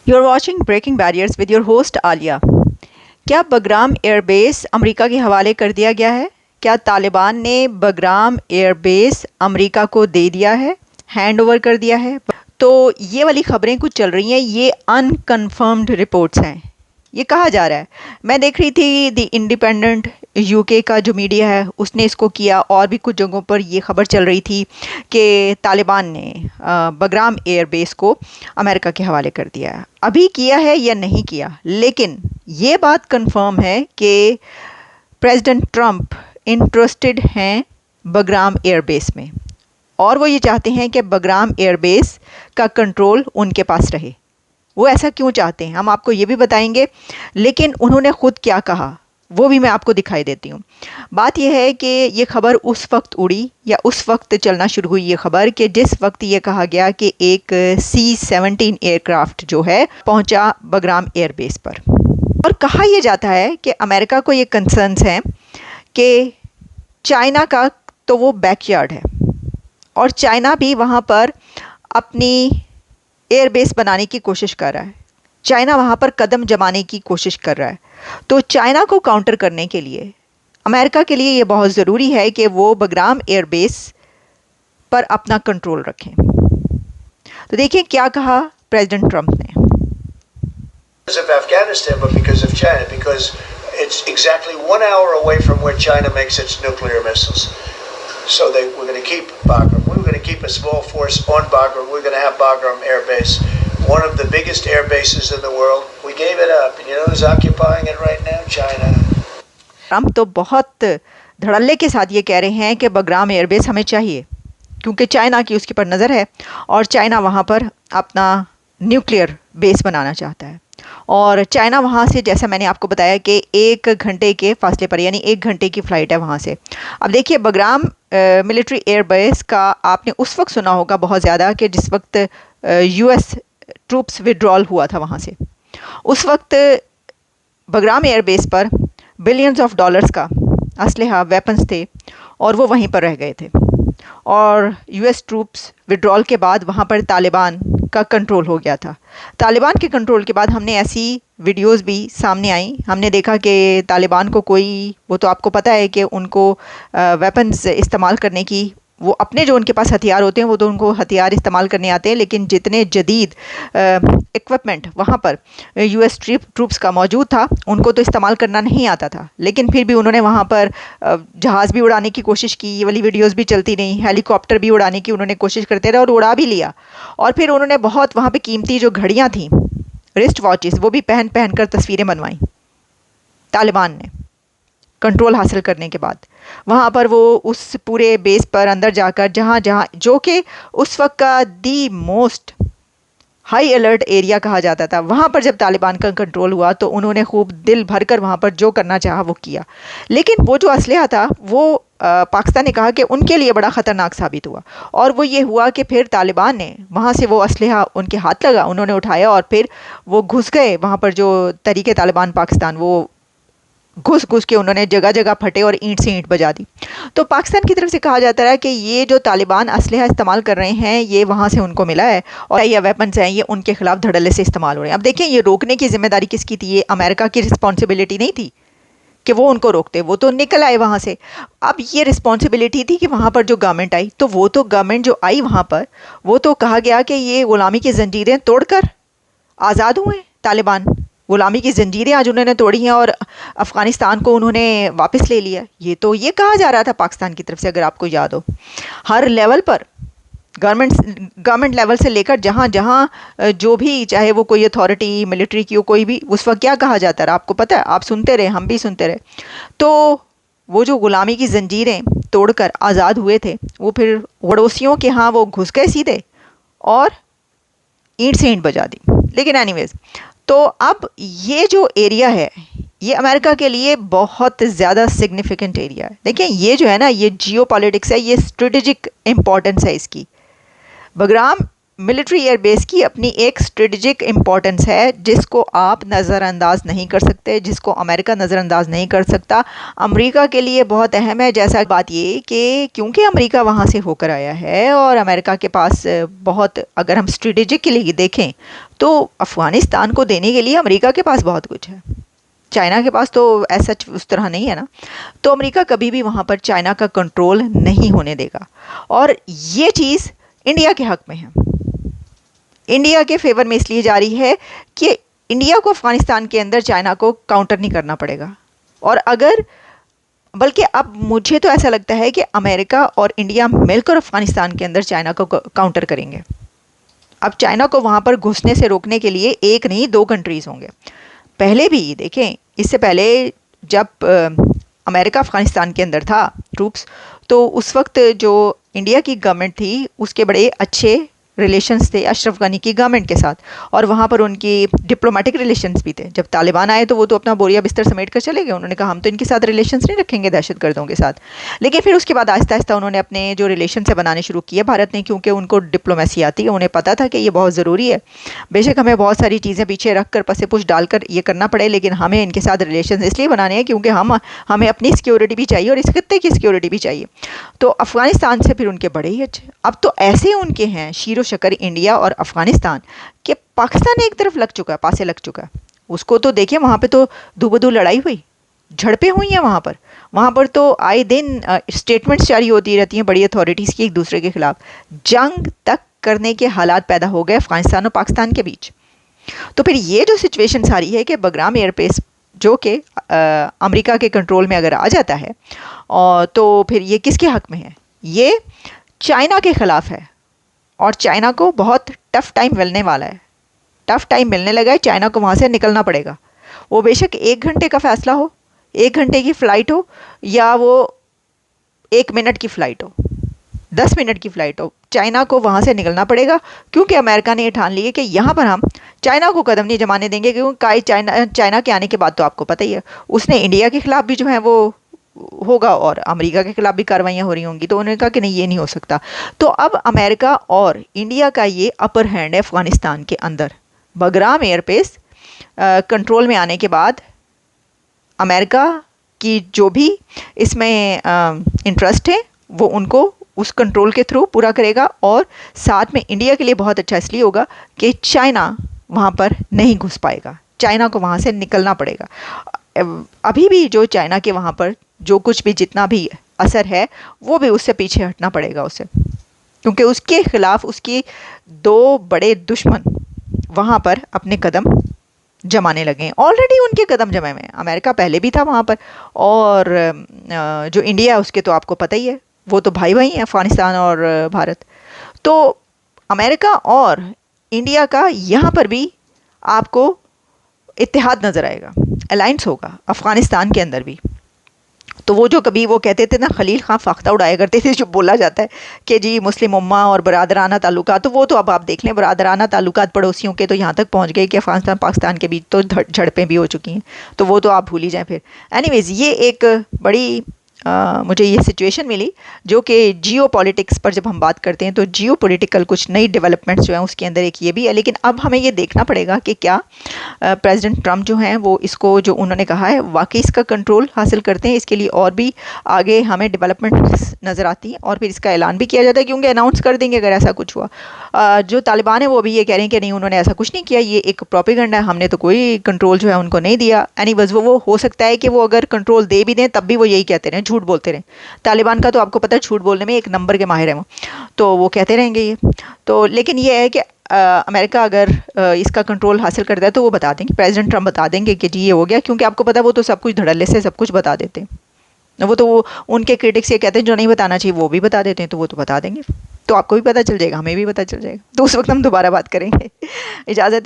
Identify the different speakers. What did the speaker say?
Speaker 1: You are watching breaking barriers with your host Alia. क्या Bagram airbase America के हवाले कर दिया गया है? क्या तालिबान ने बगराम एयरबेस अमेरिका को दे दिया है, हैंड ओवर कर दिया है? तो ये वाली खबरें कुछ चल रही हैं, ये अनकन्फर्म्ड रिपोर्ट्स हैं। ये कहा जा रहा है, मैं देख रही थी द इंडिपेंडेंट यूके का जो मीडिया है उसने इसको किया, और भी कुछ जगहों पर ये खबर चल रही थी कि तालिबान ने बगराम एयरबेस को अमेरिका के हवाले कर दिया है। अभी किया है या नहीं किया, लेकिन ये बात कंफर्म है कि प्रेसिडेंट ट्रंप इंटरेस्टेड हैं बगराम एयरबेस में, और वो ये चाहते हैं कि बगराम एयरबेस का कंट्रोल उनके पास रहे। वो ऐसा क्यों चाहते हैं हम आपको ये भी बताएंगे, लेकिन उन्होंने ख़ुद क्या कहा वो भी मैं आपको दिखाई देती हूँ। बात यह है कि ये खबर उस वक्त उड़ी या उस वक्त चलना शुरू हुई ये खबर कि जिस वक्त ये कहा गया कि एक C-17 एयरक्राफ्ट जो है पहुँचा बगराम एयरबेस पर। और कहा यह जाता है कि अमेरिका को ये कंसर्न्स हैं कि चाइना का तो वो बैकयार्ड है, और चाइना भी वहाँ पर अपनी एयरबेस बनाने की कोशिश कर रहा है। चाइना वहाँ पर कदम जमाने की कोशिश कर रहा है। तो चाइना को काउंटर करने के लिए अमेरिका के लिए ये बहुत ज़रूरी है कि वो बगराम एयरबेस पर अपना कंट्रोल रखें। तो देखिए क्या कहा प्रेसिडेंट ट्रंप ने।
Speaker 2: Of Afghanistan, but because of China, because it's exactly 1 hour away from where China makes its nuclear missiles. So we're going to keep Bagram. We're going to keep a small force on Bagram. We're going to have Bagram Air Base, one of the biggest air bases in the world. We gave it up, and you know who's occupying it right now? China.
Speaker 1: Trump तो बहुत धड़ल्ले के साथ ये कह रहे हैं कि बगराम एयरबेस हमें चाहिए, क्योंकि चाइना की उसके पर नज़र है, और चाइना वहाँ पर अपना न्यूक्लियर बेस बनाना चाहता है। और चाइना वहाँ से, जैसा मैंने आपको बताया कि 1 घंटे के फासले पर, यानी 1 घंटे की फ़्लाइट है वहाँ से। अब देखिए बगराम मिलिट्री एयरबेस का आपने उस वक्त सुना होगा बहुत ज़्यादा कि जिस वक्त US ट्रूप्स विड्रॉल हुआ था वहाँ से। उस वक्त बगराम एयरबेस पर बिलियंस ऑफ डॉलर्स का असलहा, वेपन्स थे, और वो वहीं पर रह गए थे। और US ट्रूप्स विड्रॉल के बाद वहाँ पर तालिबान का कंट्रोल हो गया था। तालिबान के कंट्रोल के बाद हमने ऐसी वीडियोस भी सामने आई, हमने देखा कि तालिबान को कोई, वो तो आपको पता है कि उनको वेपन्स इस्तेमाल करने की, वो अपने जो उनके पास हथियार होते हैं वो तो उनको हथियार इस्तेमाल करने आते हैं, लेकिन जितने जदीद इक्विपमेंट वहाँ पर US ट्रूप्स का मौजूद था उनको तो इस्तेमाल करना नहीं आता था। लेकिन फिर भी उन्होंने वहाँ पर जहाज़ भी उड़ाने की कोशिश की, ये वाली वीडियोस भी चलती रहीं, हेलीकॉप्टर भी उड़ाने की उन्होंने कोशिश करते रहे और उड़ा भी लिया। और फिर उन्होंने बहुत वहाँ पर कीमती जो घड़ियाँ थीं, रिस्ट वॉचेस, वो भी पहन पहन कर तस्वीरें बनवाईं तालिबान ने कंट्रोल हासिल करने के बाद। वहाँ पर वो उस पूरे बेस पर अंदर जाकर, जहाँ जहाँ जो कि उस वक्त का the most high alert area कहा जाता था, वहाँ पर जब तालिबान का कंट्रोल हुआ तो उन्होंने खूब दिल भर कर वहाँ पर जो करना चाहा वो किया। लेकिन वो जो असलहा था वो पाकिस्तान ने कहा कि उनके लिए बड़ा ख़तरनाक साबित हुआ, और वो ये हुआ कि फिर तालिबान ने वहाँ से वो असलहा उनके हाथ लगा, उन्होंने उठाया और फिर वो घुस गए वहाँ पर। जो तरीके तालिबान पाकिस्तान, वो घुस घुस के उन्होंने जगह जगह फटे और ईंट से ईंट बजा दी। तो पाकिस्तान की तरफ से कहा जाता है कि ये जो तालिबान असलहा इस्तेमाल कर रहे हैं ये वहाँ से उनको मिला है, और ये वेपन्स हैं ये उनके खिलाफ धड़ल्ले से इस्तेमाल हो रहे हैं। अब देखिए ये रोकने की जिम्मेदारी किसकी थी? ये अमेरिका की रिस्पॉन्सिबिलिटी नहीं थी कि वो उनको रोकते, वो तो निकल आए वहाँ से। अब ये रिस्पॉन्सिबिलिटी थी कि वहाँ पर जो गवर्नमेंट आई, तो वो तो गवर्नमेंट जो आई वहाँ पर, वो तो कहा गया कि ये ग़ुलामी की जंजीरें तोड़कर आज़ाद हुए। तालिबान ग़ुलामी की जंजीरें आज उन्होंने तोड़ी हैं और अफ़गानिस्तान को उन्होंने वापस ले लिया। ये तो ये कहा जा रहा था पाकिस्तान की तरफ से, अगर आपको याद हो। हर लेवल पर, गवर्नमेंट लेवल से लेकर जहाँ जहाँ जो भी, चाहे वो कोई अथॉरिटी मिलिट्री की हो, कोई भी, उस वक्त क्या कहा जाता रहा आपको पता है, आप सुनते रहे, हम भी सुनते रहे। तो वो जो ग़ुलामी की जंजीरें तोड़कर आज़ाद हुए थे, वो फिर पड़ोसियों के यहाँ वो घुस गए सीधे और ईंट से ईंट बजा दी। लेकिन एनीवेज, तो अब ये जो एरिया है ये अमेरिका के लिए बहुत ज़्यादा सिग्निफिकेंट एरिया है। देखिए ये जो है ना, ये जियोपॉलिटिक्स है, ये स्ट्रेटेजिक इम्पोर्टेंस है इसकी। बगराम मिलिट्री एयरबेस की अपनी एक स्ट्रेटजिक इम्पोर्टेंस है जिसको आप नज़रअंदाज नहीं कर सकते, जिसको अमेरिका नज़रअंदाज नहीं कर सकता। अमेरिका के लिए बहुत अहम है। जैसा बात ये कि क्योंकि अमेरिका वहाँ से होकर आया है और अमेरिका के पास बहुत, अगर हम स्ट्रेटजिकली देखें तो अफ़गानिस्तान को देने के लिए अमेरिका के पास बहुत कुछ है। चाइना के पास तो ऐसा उस तरह नहीं है ना। तो अमेरिका कभी भी वहाँ पर चाइना का कंट्रोल नहीं होने देगा और ये चीज़ इंडिया के हक़ में है, इंडिया के फेवर में इसलिए जा रही है कि इंडिया को अफ़गानिस्तान के अंदर चाइना को काउंटर नहीं करना पड़ेगा। और अगर, बल्कि अब मुझे तो ऐसा लगता है कि अमेरिका और इंडिया मिलकर अफ़गानिस्तान के अंदर चाइना को काउंटर करेंगे। अब चाइना को वहाँ पर घुसने से रोकने के लिए एक नहीं 2 कंट्रीज़ होंगे। पहले भी देखें, इससे पहले जब अमेरिका अफ़गानिस्तान के अंदर था ट्रूप्स, तो उस वक्त जो इंडिया की गवर्नमेंट थी उसके बड़े अच्छे रिलेशंस थे अशरफ गनी की गवर्नमेंट के साथ और वहाँ पर उनकी डिप्लोमेटिक रिलेशंस भी थे। जब तालिबान आए तो वो तो अपना बोरिया बिस्तर समेट कर चले गए, उन्होंने कहा हम तो इनके साथ रिलेशंस नहीं रखेंगे दहशतगर्दों के साथ। लेकिन फिर उसके बाद आहिस्ता आहिस्ता उन्होंने अपने जो रिलेशन से बनाने शुरू किए भारत ने, क्योंकि उनको डिप्लोमेसी आती है, उन्हें पता था कि ये बहुत ज़रूरी है। बेशक हमें बहुत सारी चीज़ें पीछे रख कर पसे पुश डालकर ये करना पड़े, लेकिन हमें इनके साथ रिलेशन इसलिए बनाने हैं क्योंकि हमें अपनी सिक्योरिटी भी चाहिए और इस खत्ते की सिक्योरिटी भी चाहिए। तो अफ़गानिस्तान से फिर उनके बड़े ही अच्छे, अब तो ऐसे उनके हैं शीरो शकर इंडिया और अफ़गानिस्तान के। पाकिस्तान एक तरफ लग चुका है, पासे लग चुका है उसको। तो देखिए वहाँ पे तो दूबदू लड़ाई हुई, झड़पें हुई हैं वहाँ पर तो आए दिन स्टेटमेंट्स जारी होती रहती हैं बड़ी अथॉरिटीज़ की एक दूसरे के खिलाफ। जंग तक करने के हालात पैदा हो गए अफ़गानिस्तान और पाकिस्तान के बीच। तो फिर ये जो सिचुएशन सारी है कि बगराम एयरबेस जो कि अमेरिका के कंट्रोल में अगर आ जाता है और तो फिर ये किसके हक़ में है? ये चाइना के ख़िलाफ़ है और चाइना को बहुत टफ़ टाइम मिलने वाला है। टफ़ टाइम मिलने लगा है, चाइना को वहाँ से निकलना पड़ेगा। वो बेशक 1 घंटे का फ़ैसला हो, 1 घंटे की फ़्लाइट हो या वो 1 मिनट की फ़्लाइट हो, 10 मिनट की फ़्लाइट हो, चाइना को वहाँ से निकलना पड़ेगा। क्योंकि अमेरिका ने ये ठान ली है कि यहाँ पर हम चाइना को कदम नहीं जमाने देंगे। क्योंकि चाइना के आने के बाद तो आपको पता ही है उसने इंडिया के ख़िलाफ़ भी जो है वो होगा और अमेरिका के खिलाफ भी कार्रवाइयाँ हो रही होंगी। तो उन्होंने कहा कि नहीं, ये नहीं हो सकता। तो अब अमेरिका और इंडिया का ये अपर हैंड है अफ़गानिस्तान के अंदर। बगराम एयरबेस कंट्रोल में आने के बाद अमेरिका की जो भी इसमें इंटरेस्ट है वो उनको उस कंट्रोल के थ्रू पूरा करेगा और साथ में इंडिया के लिए बहुत अच्छा इसलिए होगा कि चाइना वहाँ पर नहीं घुस पाएगा, चाइना को वहाँ से निकलना पड़ेगा। अभी भी जो चाइना के वहाँ पर जो कुछ भी जितना भी असर है वो भी उससे पीछे हटना पड़ेगा उसे, क्योंकि उसके ख़िलाफ़ उसके 2 बड़े दुश्मन वहाँ पर अपने कदम जमाने लगे हैं। ऑलरेडी उनके कदम जमे हुए हैं। अमेरिका पहले भी था वहाँ पर और जो इंडिया है उसके तो आपको पता ही है, वो तो भाई भाई हैं अफ़गानिस्तान और भारत। तो अमेरिका और इंडिया का यहाँ पर भी आपको इत्तेहाद नज़र आएगा, अलायंस होगा अफ़गानिस्तान के अंदर भी। तो वो जो कभी वो कहते थे ना, खलील खां फाख्ता उड़ाया करते थे, जो बोला जाता है कि जी मुस्लिम उम्मा और बरादराना ताल्लुकात, तो वो तो अब आप देख लें बरादराना ताल्लुकात पड़ोसियों के तो यहाँ तक पहुँच गए कि अफ़गानिस्तान पाकिस्तान के बीच तो झड़पें भी हो चुकी हैं। तो वो तो आप भूल ही जाएँ फिर। एनीवेज़ ये एक बड़ी मुझे ये सिचुएशन मिली जो कि जियो पॉलिटिक्स पर जब हम बात करते हैं तो जियो पॉलिटिकल कुछ नई डेवलपमेंट्स जो हैं उसके अंदर एक ये भी है। लेकिन अब हमें ये देखना पड़ेगा कि क्या प्रेसिडेंट ट्रम्प जो हैं वो इसको जो उन्होंने कहा है वाकई इसका कंट्रोल हासिल करते हैं। इसके लिए और भी आगे हमें डेवलपमेंट्स नज़र आती हैं और फिर इसका ऐलान भी किया जाता है, क्योंकि अनाउंस कर देंगे अगर ऐसा कुछ हुआ। जो तालिबान है वो भी ये कह रहे हैं कि नहीं, उन्होंने ऐसा कुछ नहीं किया, ये एक प्रोपेगेंडा है, हमने तो कोई कंट्रोल जो है उनको नहीं दिया। एनीवेज़ वो हो सकता है कि वो अगर कंट्रोल दे भी दें तब भी वो यही कहते रहें, झूठ बोलते रहें। तालिबान का तो आपको पता है झूठ बोलने में एक नंबर के माहिर हैं वो, तो वो कहते रहेंगे ये तो। लेकिन ये है कि अमेरिका अगर इसका कंट्रोल हासिल करता है तो वो बता देंगे, प्रेसिडेंट ट्रम्प बता देंगे कि जी ये हो गया, क्योंकि आपको पता है वो तो सब कुछ धड़ल्ले से सब कुछ बता देते हैं। वो तो उनके क्रिटिक्स ये कहते हैं जो नहीं बताना चाहिए वो भी बता देते हैं, तो वो तो बता देंगे। तो आपको भी पता चल जाएगा, हमें भी पता चल जाएगा। तो उस वक्त हम दोबारा बात करेंगे। इजाज़त है।